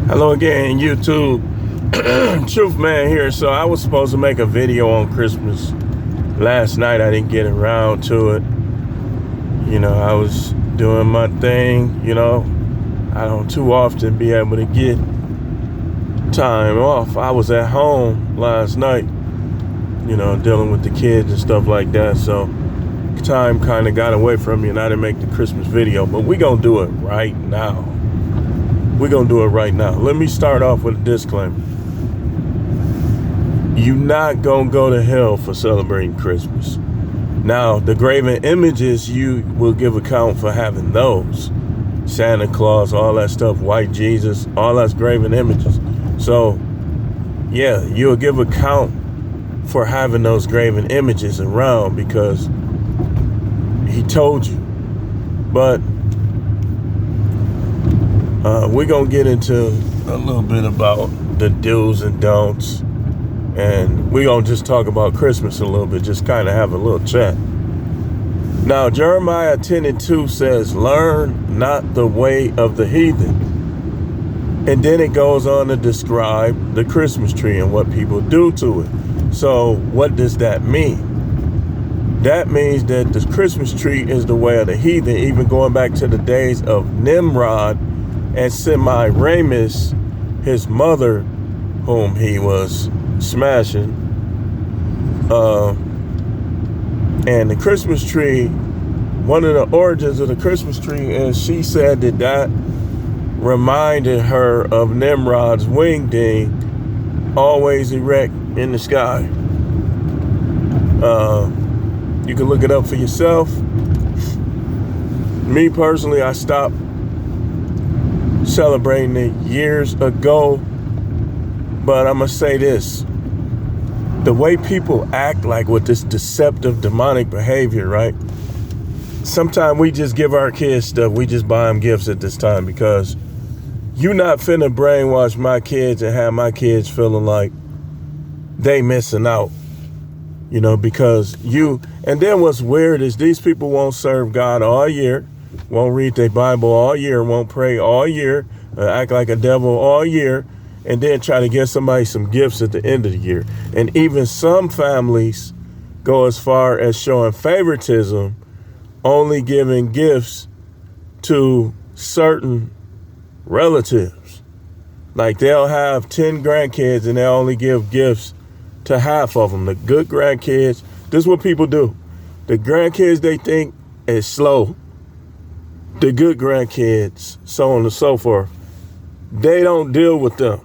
Hello again, YouTube. Truth Man here. So I was supposed to make a video on Christmas last night. I didn't get around to it. I was doing my thing. I don't too often be able to get time off. I was at home last night, dealing with the kids and stuff like that. So time kind of got away from me and I didn't make the Christmas video. But we're going to do it right now. Let me start off with a disclaimer. You're not going to go to hell for celebrating Christmas. Now, the graven images, you will give account for having those. Santa Claus, all that stuff, white Jesus, all that's graven images. So, yeah, you'll give account for having those graven images around because he told you. But we're going to get into a little bit about the do's and don'ts. And we're going to just talk about Christmas a little bit, just kind of have a little chat. Now, Jeremiah 10:2 says, learn not the way of the heathen. And then it goes on to describe the Christmas tree and what people do to it. So what does that mean? That means that the Christmas tree is the way of the heathen, even going back to the days of Nimrod and Semiramis, his mother, whom he was smashing. And the Christmas tree, one of the origins of the Christmas tree is she said that reminded her of Nimrod's wingding, always erect in the sky. You can look it up for yourself. Me personally, I stopped celebrating it years ago, but I'm gonna say this: the way people act, like with this deceptive demonic behavior, right? Sometimes we just give our kids stuff. We just buy them gifts at this time because you not finna brainwash my kids and have my kids feeling like they missing out, because you. And then what's weird is these people won't serve God all year, won't read their Bible all year, won't pray all year, act like a devil all year, and then try to get somebody some gifts at the end of the year. And even some families go as far as showing favoritism, only giving gifts to certain relatives. Like they'll have 10 grandkids and they'll only give gifts to half of them. The good grandkids, this is what people do. The grandkids they think is slow. The good grandkids, so on and so forth, they don't deal with them.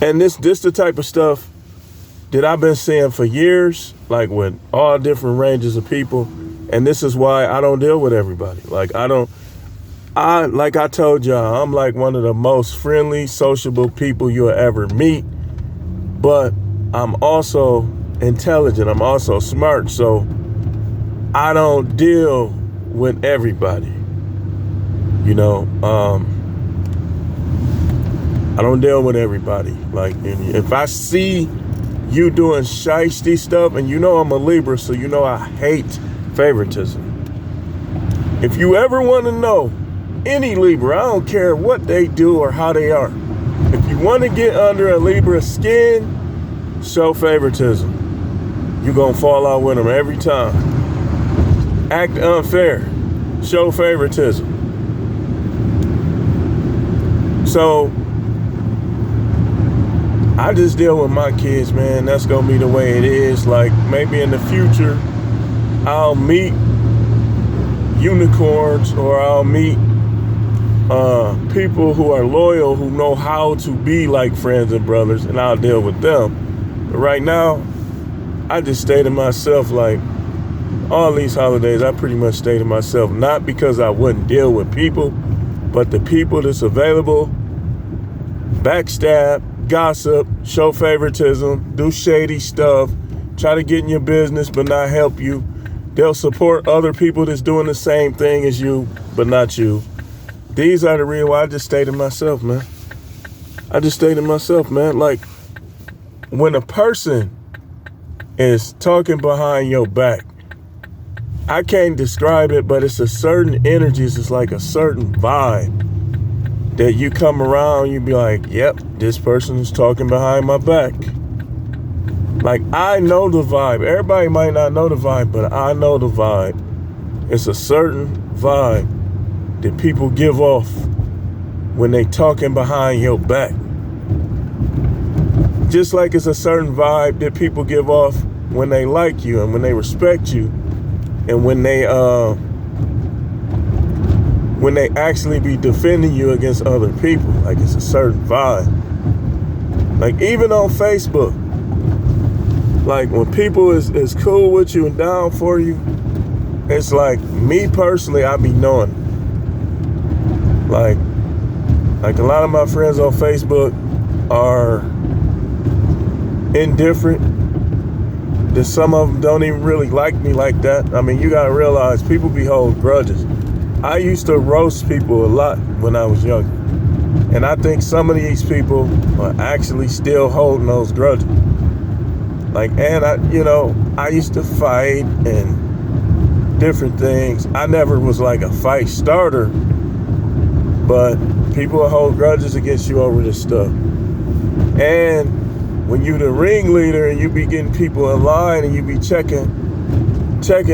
And this the type of stuff that I've been seeing for years, like with all different ranges of people. And this is why I don't deal with everybody. Like I told y'all, I'm like one of the most friendly, sociable people you'll ever meet. But I'm also intelligent. I'm also smart. So I don't deal with everybody. I don't deal with everybody. Like, if I see you doing shiesty stuff, and I'm a Libra, so I hate favoritism. If you ever want to know any Libra, I don't care what they do or how they are. If you want to get under a Libra skin, show favoritism. You're going to fall out with them every time. Act unfair. Show favoritism. So I just deal with my kids, man. That's going to be the way it is. Like maybe in the future, I'll meet unicorns or I'll meet people who are loyal, who know how to be like friends and brothers, and I'll deal with them. But right now, I just stay to myself. Like all these holidays, I pretty much stay to myself. Not because I wouldn't deal with people, but the people that's available, backstab, gossip, show favoritism, do shady stuff, try to get in your business but not help you. They'll support other people that's doing the same thing as you, but not you. These are the real why I just stay to myself, man. Like, when a person is talking behind your back, I can't describe it, but it's a certain energy. It's like a certain vibe that you come around, you be like, yep, this person is talking behind my back. Like, I know the vibe. Everybody might not know the vibe, but I know the vibe. It's a certain vibe that people give off when they talking behind your back. Just like it's a certain vibe that people give off when they like you and when they respect you and when they actually be defending you against other people. Like, it's a certain vibe. Like, even on Facebook, like, when people is cool with you and down for you, it's like, me personally, I be knowing. Like a lot of my friends on Facebook are indifferent. That some of them don't even really like me like that. I mean, you gotta realize people be holding grudges. I used to roast people a lot when I was young. And I think some of these people are actually still holding those grudges. Like, and I used to fight and different things. I never was like a fight starter, but people will hold grudges against you over this stuff. And when you the ringleader and you be getting people in line and you be checking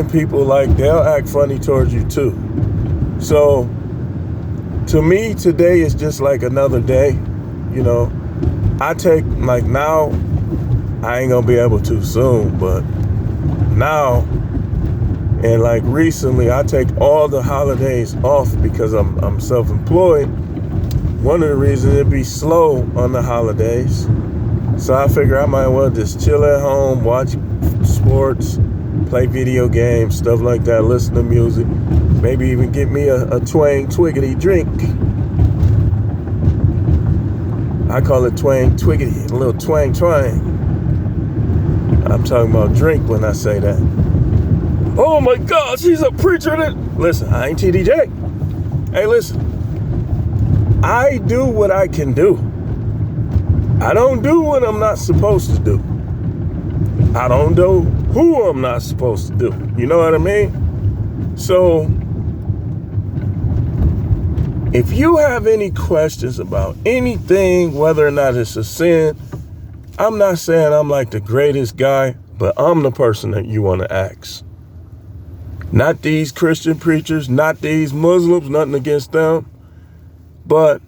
people, like, they'll act funny towards you too. So to me, today is just like another day. I take, like, now I ain't gonna be able to soon, but now and like recently, I take all the holidays off because I'm self-employed. One of the reasons it'd be slow on the holidays, so I figure I might well just chill at home, watch sports, play video games, stuff like that, listen to music, maybe even get me a twang twiggity drink. I call it twang twiggity, a little twang twang. I'm talking about drink when I say that. Oh my God, she's a preacher. Listen, I ain't TDJ. Hey, listen. I do what I can do. I don't do what I'm not supposed to do. I don't do who I'm not supposed to do. You know what I mean? So, if you have any questions about anything, whether or not it's a sin, I'm not saying I'm like the greatest guy, but I'm the person that you want to ask. Not these Christian preachers, not these Muslims, nothing against them. But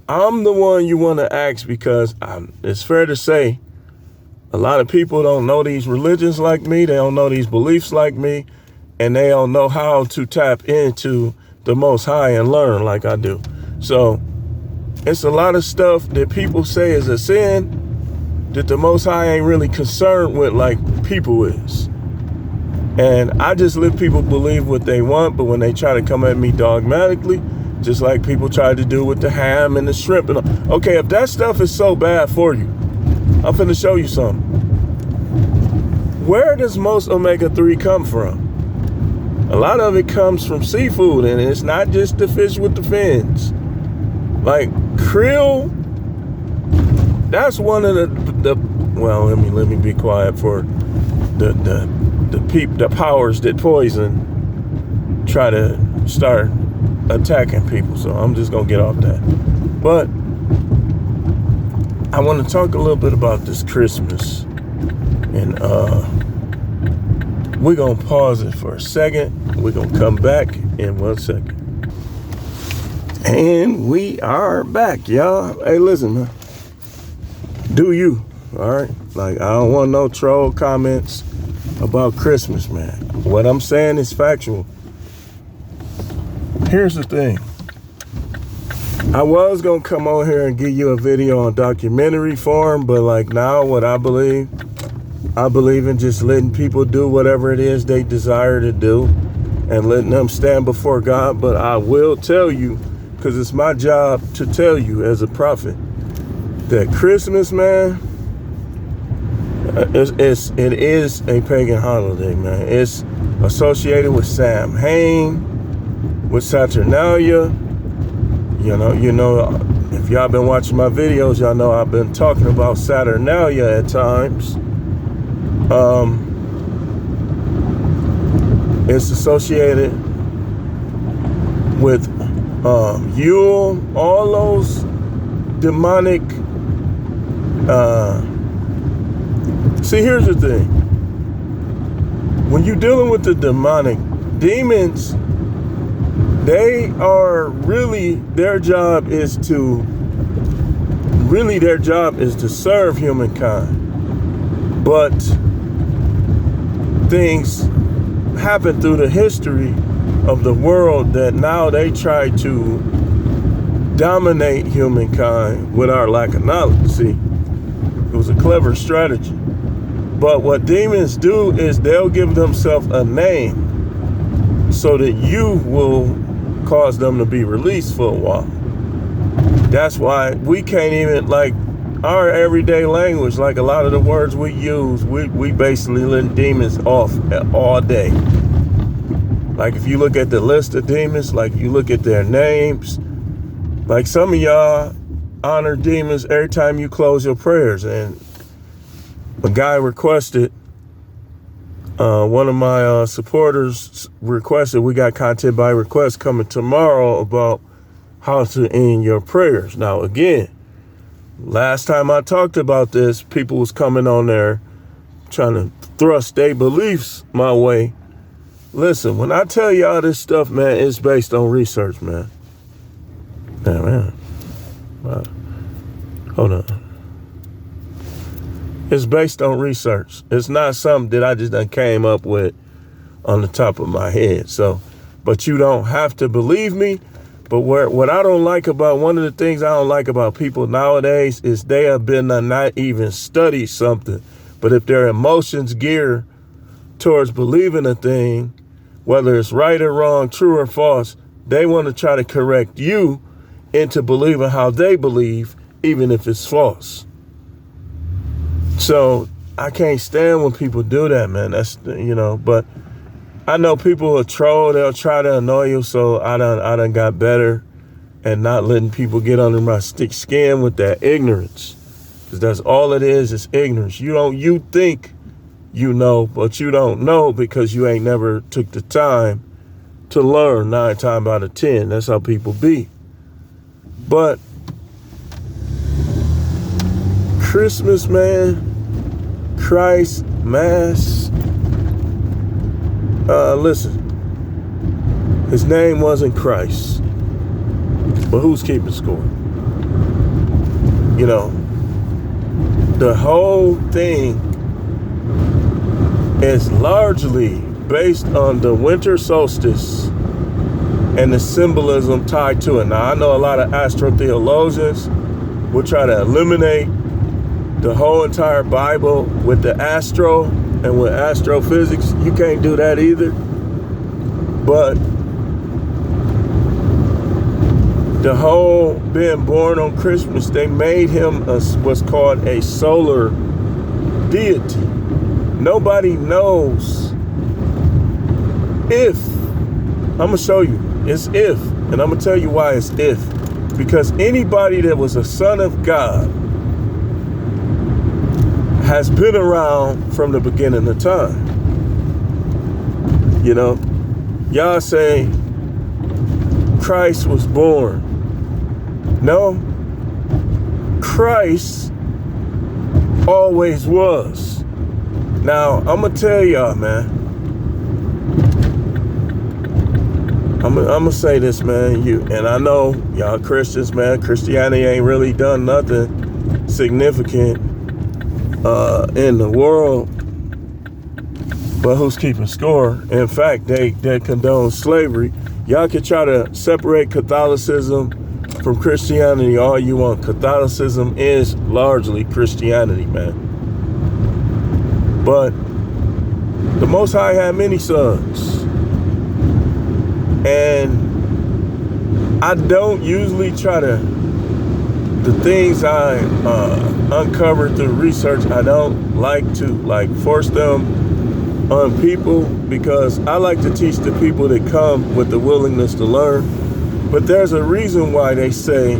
I'm the one you want to ask because it's fair to say a lot of people don't know these religions like me. They don't know these beliefs like me. And they don't know how to tap into the Most High and learn like I do. So it's a lot of stuff that people say is a sin that the Most High ain't really concerned with like people is. And I just let people believe what they want, but when they try to come at me dogmatically, just like people tried to do with the ham and the shrimp. Okay, if that stuff is so bad for you, I'm finna show you something. Where does most omega-3 come from? A lot of it comes from seafood, and it's not just the fish with the fins. Like krill, that's one of the well, let me be quiet for the powers that poison try to start attacking people. So I'm just gonna get off that. But I want to talk a little bit about this Christmas, and we're gonna pause it for a second. We're gonna come back in 1 second. And we are back, y'all. Hey, listen, man. Do you, all right? Like, I don't want no troll comments about Christmas, man. What I'm saying is factual. Here's the thing. I was going to come on here and give you a video on documentary form, but like now what I believe in just letting people do whatever it is they desire to do and letting them stand before God. But I will tell you, because it's my job to tell you as a prophet, that Christmas, man, it is a pagan holiday, man. It's associated with Samhain, with Saturnalia. You know, if y'all been watching my videos, y'all know I've been talking about Saturnalia at times. It's associated with Yule, all those demonic. See, here's the thing. When you're dealing with the demonic, demons, they are really, their job is to serve humankind. But things happen through the history of the world that now they try to dominate humankind with our lack of knowledge. See, it was a clever strategy. But what demons do is they'll give themselves a name so that you will cause them to be released for a while. That's why we can't even, like, our everyday language, like a lot of the words we use, we basically let demons off all day. Like if you look at the list of demons, like you look at their names, like some of y'all honor demons every time you close your prayers. And a guy requested, one of my supporters requested, we got content by request coming tomorrow about how to end your prayers. Now, again, last time I talked about this, people was coming on there trying to thrust their beliefs my way. Listen, when I tell y'all this stuff, man, it's based on research, man. Man. Wow. Hold on. It's based on research. It's not something that I just done came up with on the top of my head. So, but you don't have to believe me. But what I don't like about, one of the things I don't like about people nowadays is they have been not even study something. But if their emotions gear towards believing a thing, whether it's right or wrong, true or false, they want to try to correct you into believing how they believe, even if it's false. So I can't stand when people do that, man. That's, but I know people will troll, they'll try to annoy you, so I done got better and not letting people get under my thick skin with that ignorance. Because that's all it is ignorance. You think you know, but you don't know because you ain't never took the time to learn 9 times out of 10. That's how people be. But Christmas, man, Christ, Mass, listen, his name wasn't Christ, but who's keeping score? The whole thing is largely based on the winter solstice and the symbolism tied to it. Now, I know a lot of astrotheologians will try to eliminate the whole entire Bible with the astro and with astrophysics. You can't do that either. But the whole being born on Christmas, they made him what's called a solar deity. Nobody knows if. I'm going to show you. It's if. And I'm going to tell you why it's if. Because anybody that was a son of God has been around from the beginning of time. Y'all say Christ was born. No, Christ always was. Now, I'm going to tell y'all, man. I'm going to say this, man. And I know y'all Christians, man. Christianity ain't really done nothing significant in the world, but who's keeping score? In fact, they condone slavery. Y'all can try to separate Catholicism from Christianity all you want. Catholicism is largely Christianity, man. But the Most High had many sons, and I don't usually try to, the things I uncovered through research, I don't like to force them on people, because I like to teach the people that come with the willingness to learn. But there's a reason why they say,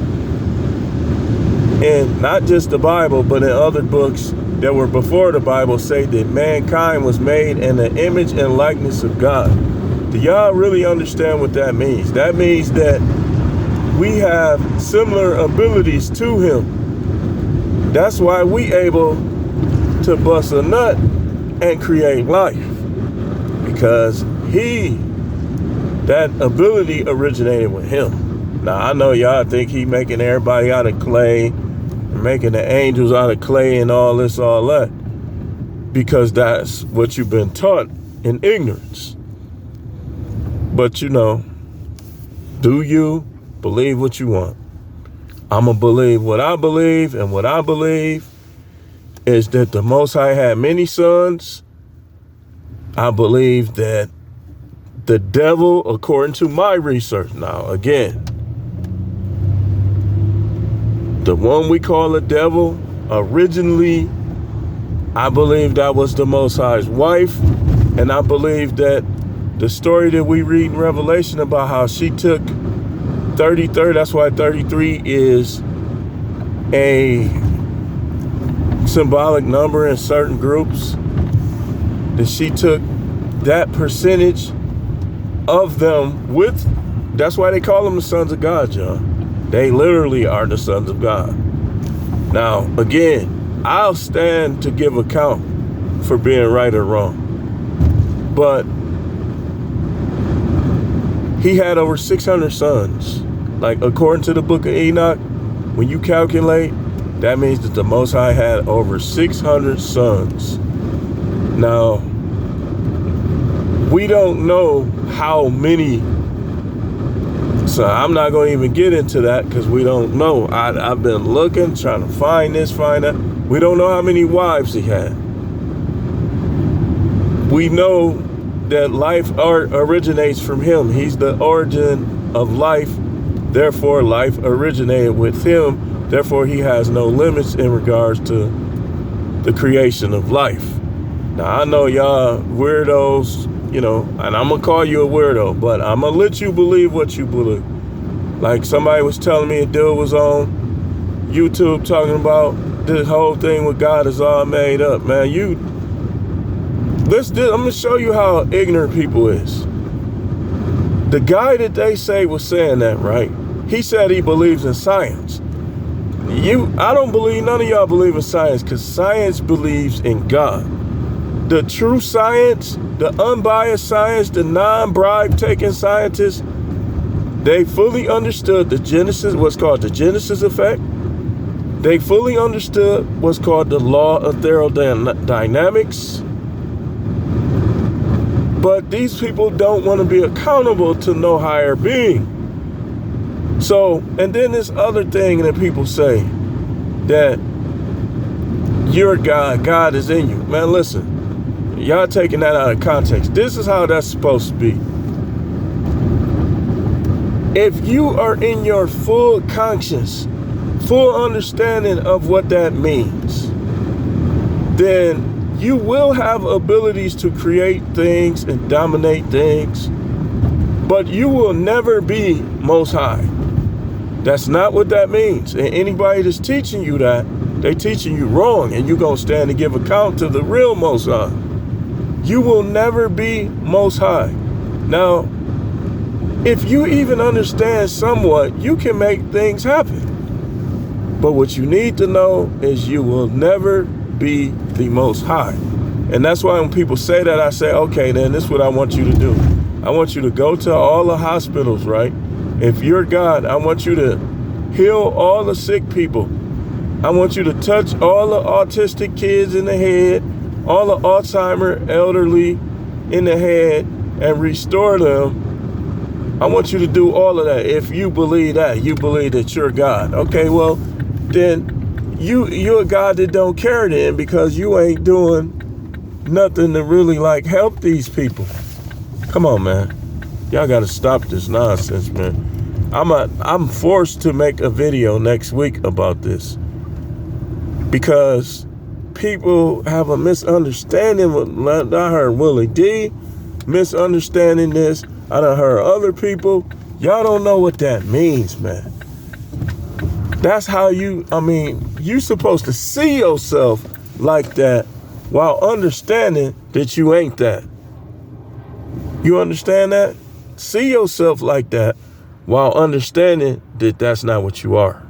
in not just the Bible, but in other books that were before the Bible, say that mankind was made in the image and likeness of God. Do y'all really understand what that means? That means that we have similar abilities to him. That's why we able to bust a nut and create life, because that ability originated with him. Now, I know y'all think he making everybody out of clay, making the angels out of clay and all this, all that, because that's what you've been taught in ignorance. But do you believe what you want? I'm going to believe what I believe, and what I believe is that the Most High had many sons. I believe that the devil, according to my research, now again, the one we call the devil, originally, I believe that was the Most High's wife. And I believe that the story that we read in Revelation about how she took 33, that's why 33 is a symbolic number in certain groups, that she took that percentage of them with, that's why they call them the sons of God, John. They literally are the sons of God. Now, again, I'll stand to give account for being right or wrong. But he had over 600 sons. Like, according to the book of Enoch, when you calculate, that means that the Most High had over 600 sons. Now, we don't know how many. So I'm not going to even get into that because we don't know. I've been looking, trying to find this, find that. We don't know how many wives he had. We know that life originates from him. He's the origin of life. Therefore, life originated with him. Therefore, he has no limits in regards to the creation of life. Now, I know y'all weirdos, and I'm going to call you a weirdo, but I'm going to let you believe what you believe. Like somebody was telling me, a dude was on YouTube talking about this whole thing with God is all made up. Man, I'm going to show you how ignorant people is. The guy that they say was saying that, right? He said he believes in science. I don't believe, none of y'all believe in science, because science believes in God. The true science, the unbiased science, the non-bribe taking scientists, they fully understood the Genesis, what's called the Genesis effect. They fully understood what's called the law of thermodynamics. But these people don't want to be accountable to no higher being. So, and then this other thing that people say, that you're God, God is in you. Man, listen, y'all taking that out of context. This is how that's supposed to be. If you are in your full conscience, full understanding of what that means, then you will have abilities to create things and dominate things, but you will never be Most High. That's not what that means. And anybody that's teaching you that, they teaching you wrong, and you're going to stand and give account to the real Most High. You will never be Most High. Now, if you even understand somewhat, you can make things happen. But what you need to know is you will never be the Most High. And that's why when people say that, I say, okay, then this is what I want you to do. I want you to go to all the hospitals, right? If you're God, I want you to heal all the sick people. I want you to touch all the autistic kids in the head, all the Alzheimer elderly in the head, and restore them. I want you to do all of that. If you believe that, you believe that you're God. Okay, well, then you're a God that don't care then, because you ain't doing nothing to really help these people. Come on, man. Y'all got to stop this nonsense, man. I'm forced to make a video next week about this because people have a misunderstanding. I heard Willie D misunderstanding this. I done heard other people. Y'all don't know what that means, man. That's how you're supposed to see yourself like that while understanding that you ain't that. You understand that? See yourself like that while understanding that that's not what you are.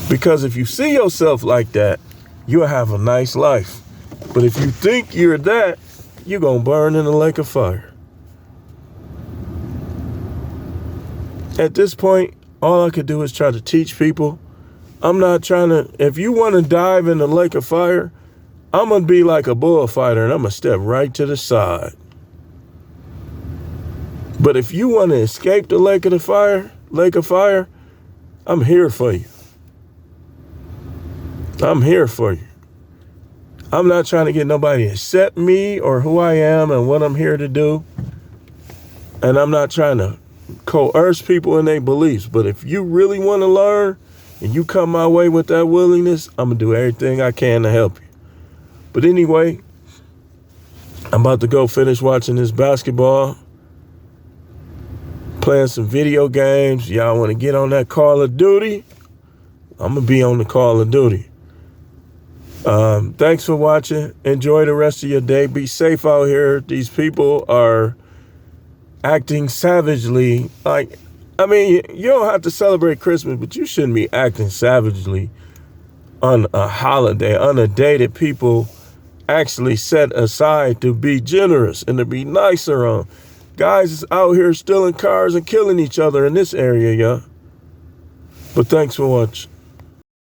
Because if you see yourself like that, you'll have a nice life. But if you think you're that, you're going to burn in the lake of fire. At this point, all I could do is try to teach people. I'm not trying to, if you want to dive in the lake of fire, I'm going to be like a bullfighter and I'm going to step right to the side. But if you want to escape the lake of fire, I'm here for you. I'm here for you. I'm not trying to get nobody to accept me or who I am and what I'm here to do. And I'm not trying to coerce people in their beliefs. But if you really want to learn and you come my way with that willingness, I'm going to do everything I can to help you. But anyway, I'm about to go finish watching this basketball, playing some video games. Y'all want to get on that Call of Duty? I'm going to be on the Call of Duty. Thanks for watching. Enjoy the rest of your day. Be safe out here. These people are acting savagely. You don't have to celebrate Christmas, but you shouldn't be acting savagely on a holiday, on a day that people actually set aside to be generous and to be nicer on. Guys is out here stealing cars and killing each other in this area, y'all. But thanks for watching.